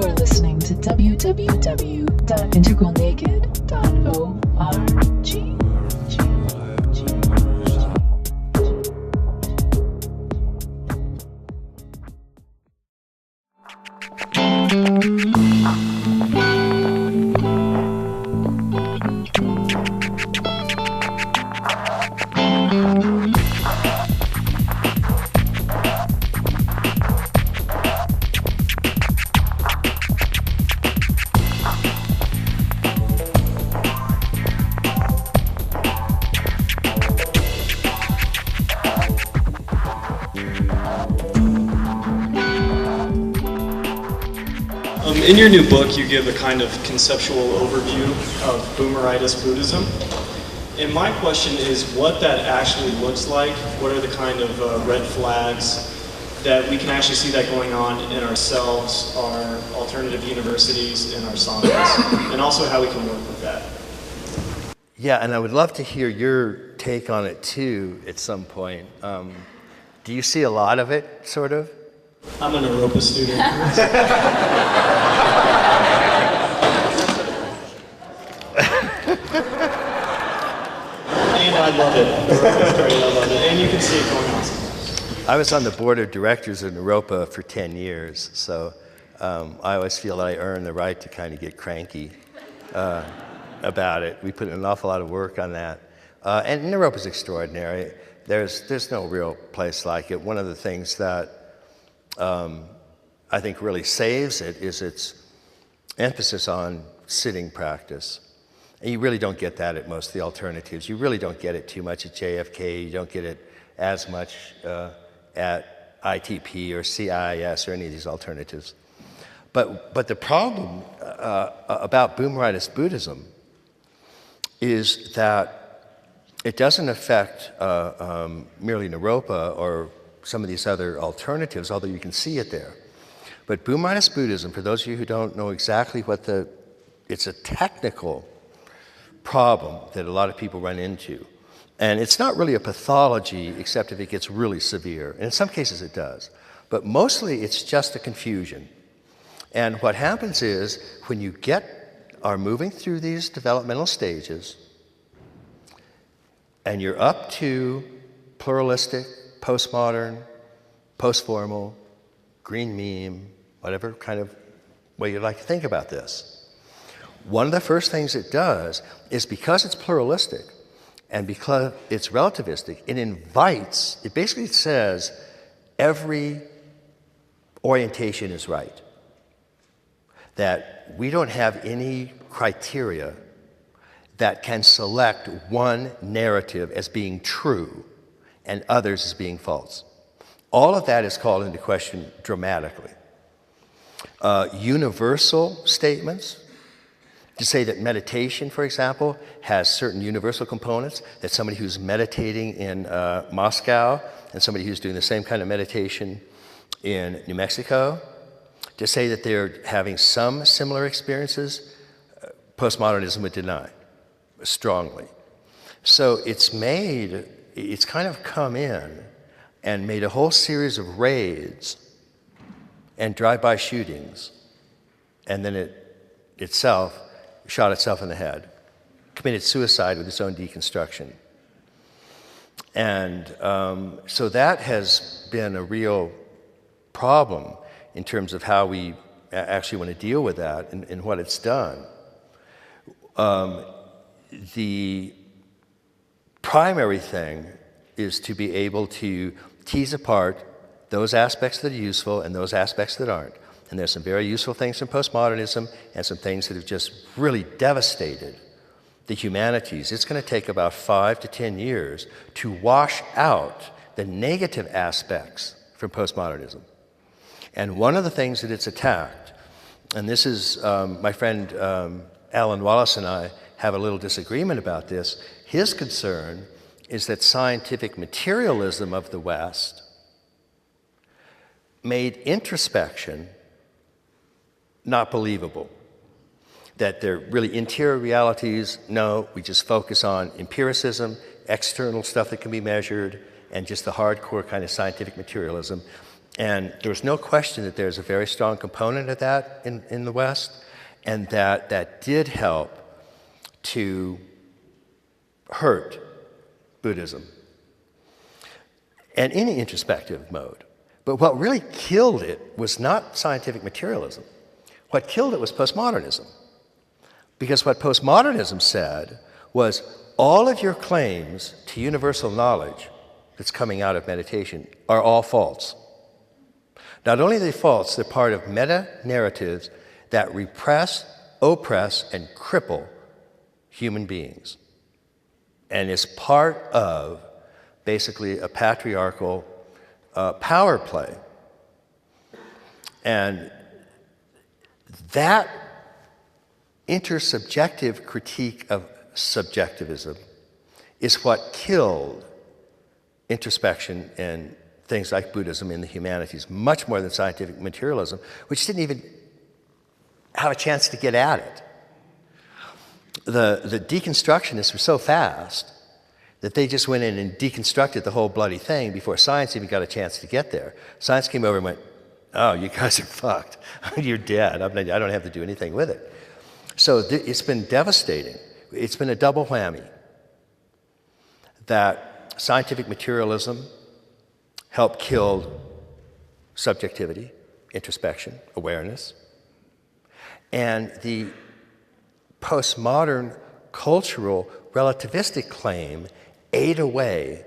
You're listening to www.integralnaked.org. In your new book, you give a kind of conceptual overview of Boomeritis Buddhism. And my question is what that actually looks like. What are the kind of red flags that we can actually see that going on in ourselves, our alternative universities, and our science, and also how we can work with that? Yeah, and I would love to hear your take on it too at some point. Do you see a lot of it, sort of? I'm an Europa student. And I love it. Europa's great, I love it. And you can see it going on sometimes. I was on the board of directors in Europa for 10 years, so I always feel that I earn the right to kind of get cranky about it. We put in an awful lot of work on that. And Europa's extraordinary. There's no real place like it. One of the things that I think really saves it is its emphasis on sitting practice. And you really don't get that at most of the alternatives. You really don't get it too much at JFK. You don't get it as much at ITP or CIIS or any of these alternatives. But the problem about Boomeritis Buddhism is that it doesn't affect merely Naropa or some of these other alternatives, although you can see it there. But Boomeritis Buddhism, for those of you who don't know exactly what it's a technical problem that a lot of people run into. And it's not really a pathology, except if it gets really severe. And in some cases it does. But mostly it's just a confusion. And what happens is, when you are moving through these developmental stages, and you're up to pluralistic, postmodern, postformal, green meme, whatever kind of way you'd like to think about this. One of the first things it does is, because it's pluralistic and because it's relativistic, it basically says every orientation is right. That we don't have any criteria that can select one narrative as being true and others as being false. All of that is called into question dramatically. Universal statements, to say that meditation, for example, has certain universal components, that somebody who's meditating in Moscow and somebody who's doing the same kind of meditation in New Mexico, to say that they're having some similar experiences, postmodernism would deny strongly. So it's kind of come in and made a whole series of raids and drive-by shootings, and then it itself shot itself in the head, committed suicide with its own deconstruction. And so that has been a real problem in terms of how we actually want to deal with that and what it's done. The primary thing is to be able to tease apart those aspects that are useful and those aspects that aren't. And there's some very useful things from postmodernism and some things that have just really devastated the humanities. It's going to take about 5 to 10 years to wash out the negative aspects from postmodernism. And one of the things that it's attacked, and this is, my friend Alan Wallace and I have a little disagreement about this. His concern is that scientific materialism of the West made introspection not believable. That they're really interior realities. No, we just focus on empiricism, external stuff that can be measured, and just the hardcore kind of scientific materialism. And there's no question that there's a very strong component of that in the West, and that did help to hurt Buddhism and any introspective mode. But what really killed it was not scientific materialism. What killed it was postmodernism. Because what postmodernism said was all of your claims to universal knowledge that's coming out of meditation are all false. Not only are they false, they're part of meta-narratives that repress, oppress, and cripple human beings. And is part of basically a patriarchal power play. And that intersubjective critique of subjectivism is what killed introspection and things like Buddhism in the humanities, much more than scientific materialism, which didn't even have a chance to get at it. The deconstructionists were so fast that they just went in and deconstructed the whole bloody thing before science even got a chance to get there. Science came over and went, oh, you guys are fucked. You're dead. I don't have to do anything with it. So it's been devastating. It's been a double whammy. That scientific materialism helped kill subjectivity, introspection, awareness. And the postmodern cultural relativistic claim ate away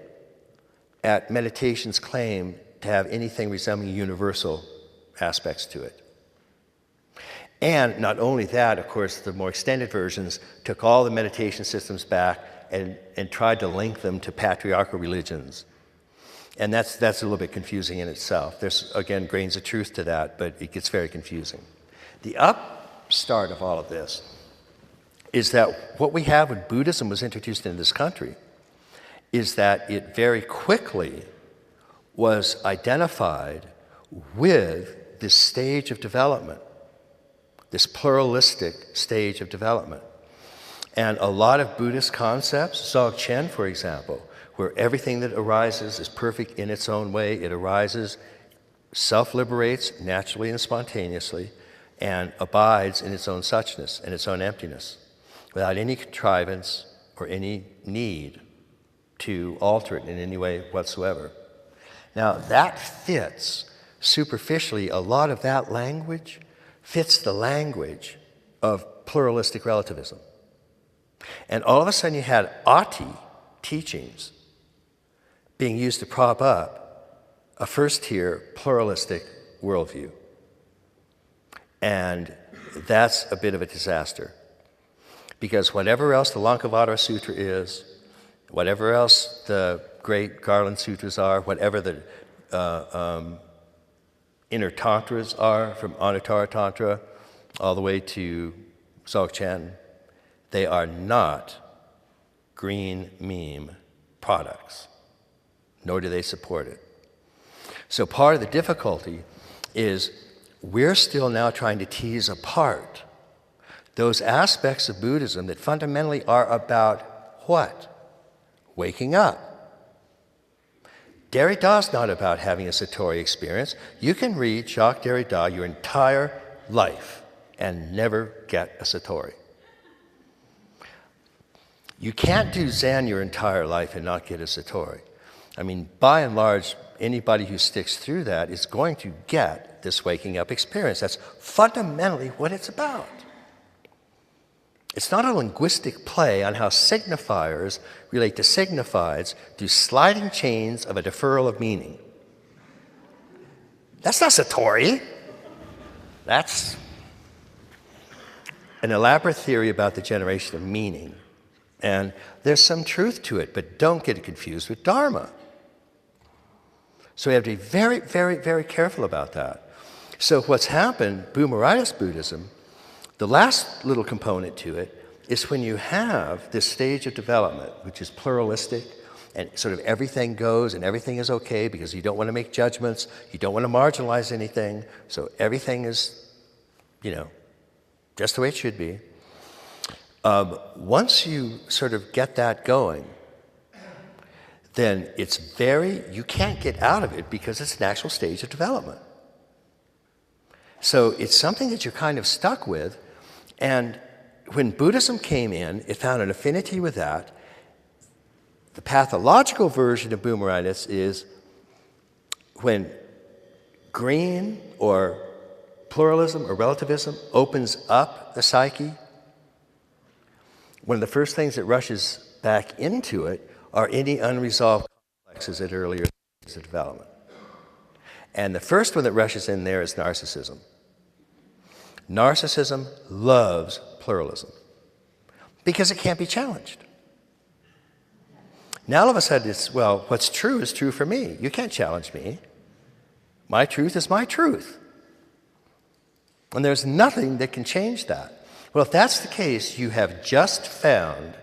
at meditation's claim to have anything resembling universal aspects to it. And not only that, of course, the more extended versions took all the meditation systems back and tried to link them to patriarchal religions. And that's a little bit confusing in itself. There's, again, grains of truth to that, but it gets very confusing. The upstart of all of this is that what we have when Buddhism was introduced into this country is that it very quickly was identified with this stage of development, this pluralistic stage of development. And a lot of Buddhist concepts, Dzogchen, for example, where everything that arises is perfect in its own way, it arises, self-liberates naturally and spontaneously, and abides in its own suchness and its own emptiness, without any contrivance or any need to alter it in any way whatsoever. Now, that fits, superficially, a lot of that language fits the language of pluralistic relativism. And all of a sudden you had Ati teachings being used to prop up a first-tier pluralistic worldview. And that's a bit of a disaster. Because whatever else the Lankavatara Sutra is, whatever else the great Garland Sutras are, whatever the inner tantras are, from Anuttara Tantra all the way to Dzogchen, they are not green meme products, nor do they support it. So part of the difficulty is we're still now trying to tease apart those aspects of Buddhism that fundamentally are about what? Waking up. Derrida's not about having a Satori experience. You can read Jacques Derrida your entire life and never get a Satori. You can't do Zen your entire life and not get a Satori. I mean, by and large, anybody who sticks through that is going to get this waking up experience. That's fundamentally what it's about. It's not a linguistic play on how signifiers relate to signifieds through sliding chains of a deferral of meaning. That's not Satori. That's an elaborate theory about the generation of meaning. And there's some truth to it, but don't get it confused with Dharma. So we have to be very, very, very careful about that. So what's happened, Boomeritis Buddhism, the last little component to it is when you have this stage of development, which is pluralistic, and sort of everything goes and everything is okay because you don't want to make judgments, you don't want to marginalize anything, so everything is, just the way it should be. Once you sort of get that going, then you can't get out of it because it's an actual stage of development. So it's something that you're kind of stuck with. And when Buddhism came in, it found an affinity with that. The pathological version of boomeritis is when green or pluralism or relativism opens up the psyche. One of the first things that rushes back into it are any unresolved complexes at earlier stages of development. And the first one that rushes in there is narcissism. Narcissism loves pluralism because it can't be challenged. Now all of a sudden it's, well, what's true is true for me. You can't challenge me. My truth is my truth. And there's nothing that can change that. Well, if that's the case, you have just found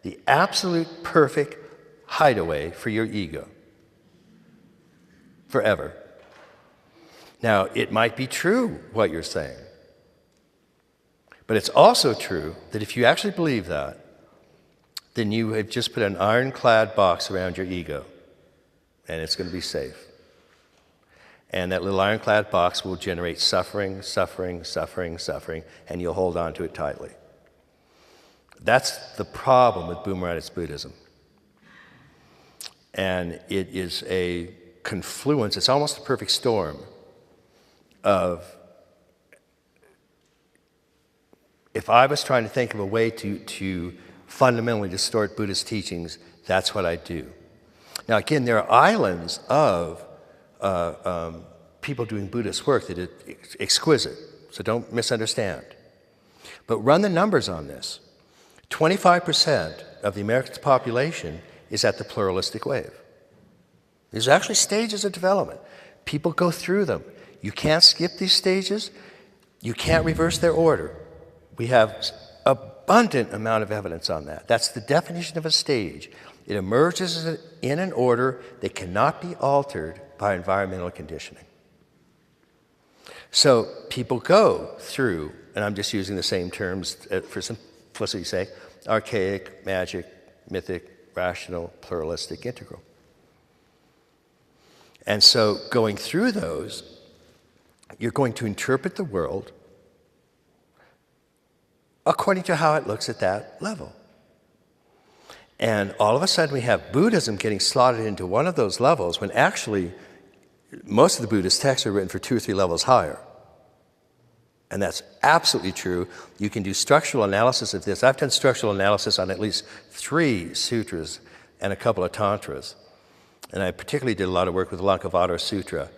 the absolute perfect hideaway for your ego. Forever. Now, it might be true what you're saying. But it's also true that if you actually believe that, then you have just put an ironclad box around your ego, and it's going to be safe. And that little ironclad box will generate suffering, suffering, suffering, suffering, and you'll hold on to it tightly. That's the problem with boomeritis Buddhism. And it is a confluence, it's almost a perfect storm of, if I was trying to think of a way to fundamentally distort Buddhist teachings, that's what I do. Now again, there are islands of people doing Buddhist work that are exquisite, so don't misunderstand. But run the numbers on this. 25% of the American population is at the pluralistic wave. These are actually stages of development. People go through them. You can't skip these stages. You can't reverse their order. We have abundant amount of evidence on that. That's the definition of a stage. It emerges in an order that cannot be altered by environmental conditioning. So people go through, and I'm just using the same terms for simplicity's sake, archaic, magic, mythic, rational, pluralistic, integral. And so going through those, you're going to interpret the world according to how it looks at that level. And all of a sudden we have Buddhism getting slotted into one of those levels when actually most of the Buddhist texts are written for 2 or 3 levels higher. And that's absolutely true. You can do structural analysis of this. I've done structural analysis on at least 3 sutras and a couple of tantras. And I particularly did a lot of work with the Lankavatara Sutra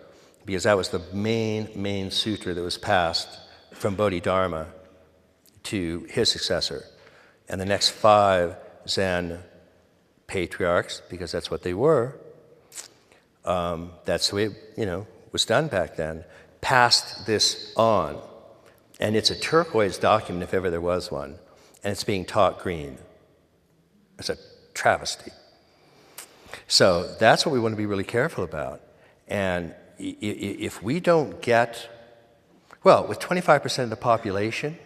because that was the main sutra that was passed from Bodhidharma to his successor. And the next 5 Zen patriarchs, because that's what they were, that's the way it was done back then, passed this on. And it's a turquoise document if ever there was one, and it's being taught green. It's a travesty. So that's what we want to be really careful about. And if we don't get, well, with 25% of the population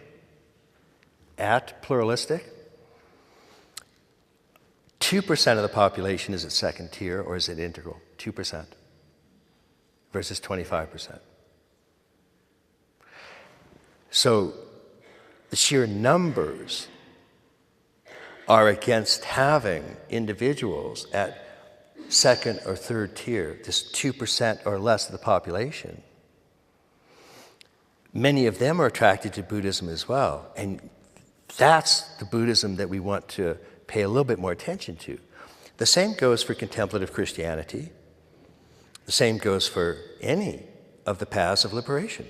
at pluralistic, 2% of the population is at second tier or is it integral? 2% versus 25%. So the sheer numbers are against having individuals at second or third tier, this 2% or less of the population. Many of them are attracted to Buddhism as well. And that's the Buddhism that we want to pay a little bit more attention to. The same goes for contemplative Christianity. The same goes for any of the paths of liberation.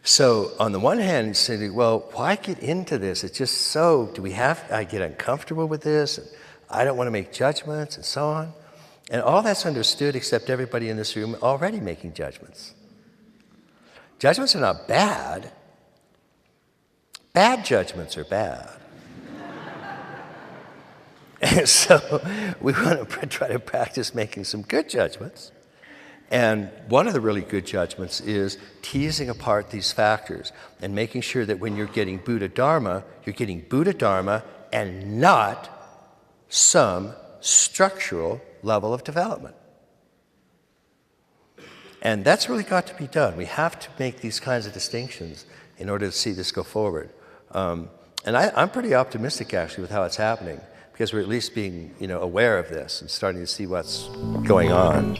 So on the one hand, you say, well, why get into this? It's just so, I get uncomfortable with this, and I don't want to make judgments, and so on. And all that's understood except everybody in this room already making judgments. Judgments are not bad. Bad judgments are bad. And so we want to try to practice making some good judgments. And one of the really good judgments is teasing apart these factors and making sure that when you're getting Buddha Dharma, you're getting Buddha Dharma and not some structural level of development. And that's really got to be done. We have to make these kinds of distinctions in order to see this go forward. And I'm pretty optimistic, actually, with how it's happening, because we're at least being, aware of this and starting to see what's going on.